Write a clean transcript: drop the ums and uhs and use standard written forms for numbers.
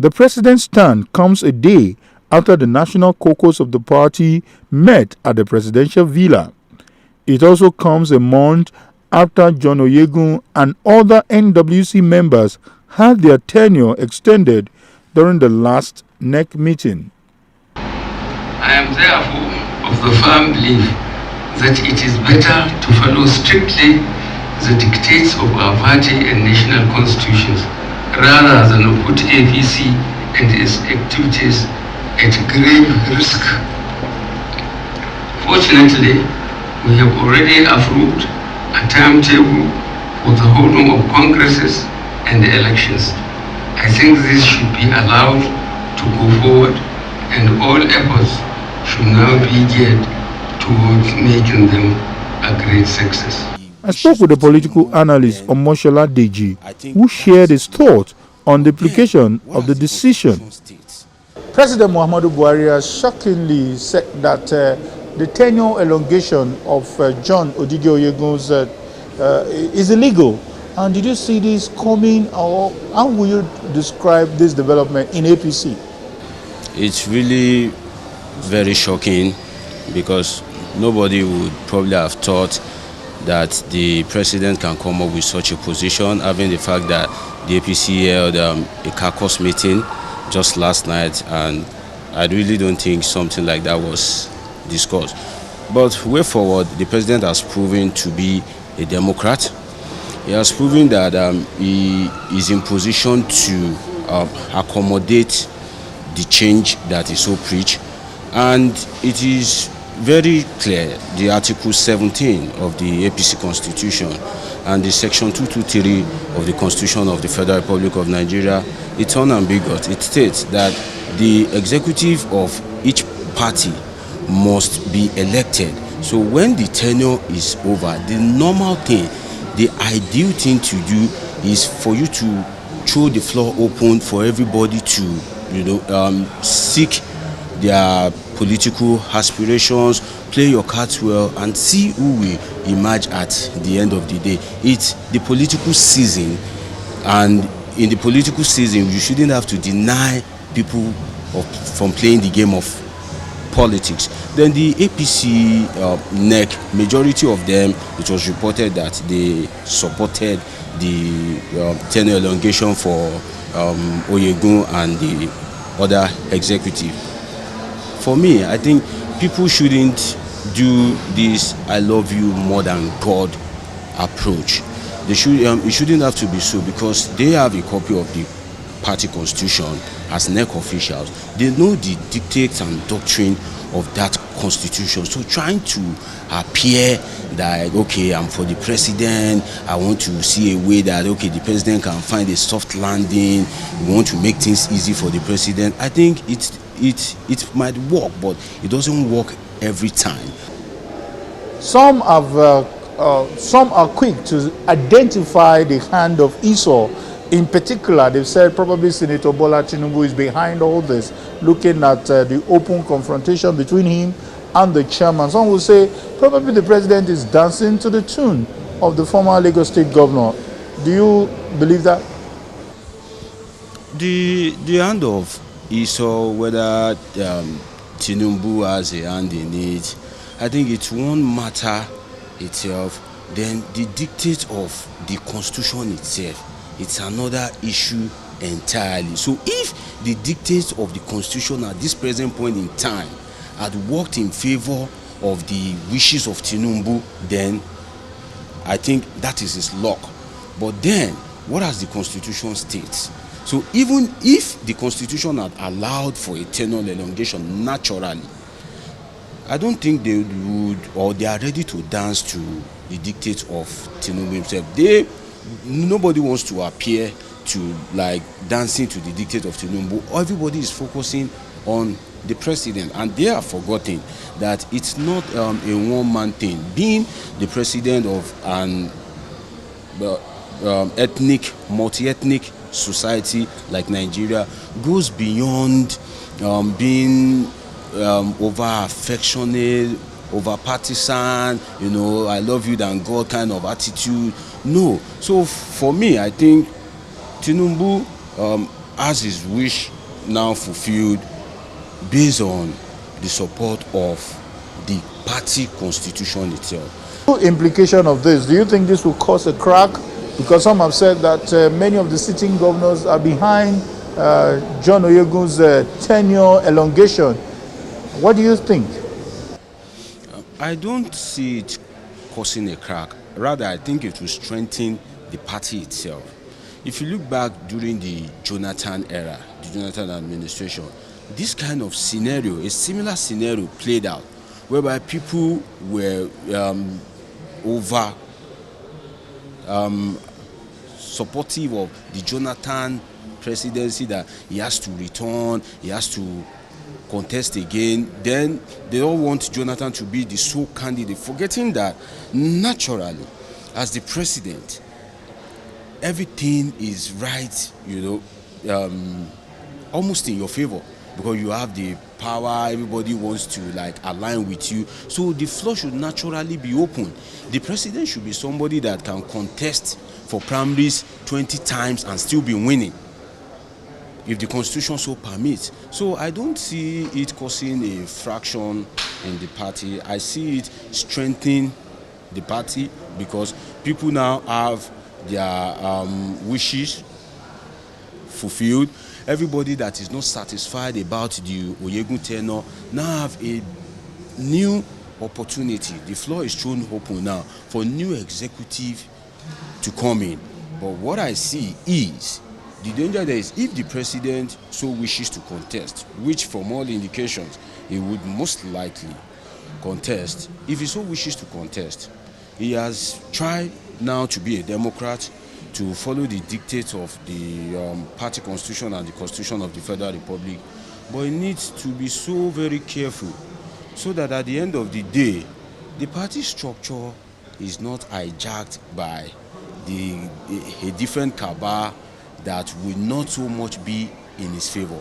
The president's stand comes a day after the national caucus of the party met at the presidential villa. It also comes a month after John Oyegun and other NWC members had their tenure extended during the last NEC meeting. I am therefore of the firm belief that it is better to follow strictly the dictates of our party and national constitutions rather than put APC and its activities at grave risk. Fortunately, we have already approved a timetable for the holding of congresses and elections. I think this should be allowed to go forward, and all efforts should now be geared towards making them a great success. I spoke with the political analyst Omoshola Deji, who shared his thoughts on the implication of the decision. President Muhammadu Buhari has shockingly said that the tenure elongation of John Odigi Oyegun's is illegal. And did you see this coming, or how will you describe this development in APC? It's really very shocking because nobody would probably have thought that the president can come up with such a position, having the fact that the APC held a caucus meeting just last night, and I really don't think something like that was discussed. But way forward, the president has proven to be a Democrat. He has proven that he is in position to accommodate the change that he so preached, and it is very clear, the Article 17 of the APC Constitution and the Section 223 of the Constitution of the Federal Republic of Nigeria, it's unambiguous. It states that the executive of each party must be elected. So when the tenure is over, the normal thing, the ideal thing to do is for you to throw the floor open for everybody to, seek their political aspirations, play your cards well, and see who will emerge at the end of the day. It's the political season, and in the political season, you shouldn't have to deny people from playing the game of politics. Then the APC NEC, majority of them, it was reported that they supported the tenure elongation for Oyegun and the other executive. For me, I think people shouldn't do this "I love you more than God" approach. They should. It shouldn't have to be so, because they have a copy of the party constitution as NEC officials. They know the dictates and doctrine of that constitution. So trying to appear that, okay, I'm for the president, I want to see a way that, okay, the president can find a soft landing, we want to make things easy for the president. I think it might work, but it doesn't work every time. Some are quick to identify the hand of Esau. In particular, they've said probably Senator Bola Tinubu is behind all this, looking at the open confrontation between him and the chairman. Some will say probably the president is dancing to the tune of the former Lagos State governor. Do you believe that? The hand of Esau, whether Tinubu has a hand in it, I think it won't matter itself. Then the dictate of the constitution itself, it's another issue entirely. So if the dictates of the constitution at this present point in time had worked in favor of the wishes of Tinubu, then I think that is his luck. But then, what does the constitution state? So even if the constitution had allowed for a tenure elongation naturally, I don't think they would, or they are ready to dance to the dictates of Tinubu himself. Nobody wants to appear to like dancing to the dictate of Tinubu. Everybody is focusing on the president, and they are forgetting that it's not a one-man thing. Being the president of an multi-ethnic society like Nigeria goes beyond being over affectionate, over partisan, I love you than God kind of attitude. No. So for me, I think Tinubu has his wish now fulfilled based on the support of the party constitution itself. Implication of this, do you think this will cause a crack? Because some have said that many of the sitting governors are behind John Oyegun's tenure elongation. What do you think? I don't see it causing a crack. Rather, I think it will strengthen the party itself. If you look back during the Jonathan era, the Jonathan administration, this kind of scenario, a similar scenario played out, whereby people were over supportive of the Jonathan presidency, that he has to return, he has to contest again. Then they don't want Jonathan to be the sole candidate, forgetting that naturally, as the president, everything is right, almost in your favor, because you have the power, everybody wants to align with you, so the floor should naturally be open. The president should be somebody that can contest for primaries 20 times and still be winning, if the constitution so permits. So I don't see it causing a fraction in the party. I see it strengthening the party, because people now have their wishes fulfilled. Everybody that is not satisfied about the Oyegun tenure now have a new opportunity. The floor is thrown open now for new executive to come in. But what I see is the danger there is, if the president so wishes to contest, which from all indications he would most likely contest, if he so wishes to contest, he has tried now to be a Democrat, to follow the dictates of the party constitution and the constitution of the Federal Republic. But he needs to be so very careful, so that at the end of the day, the party structure is not hijacked by a different cabal that will not so much be in his favor.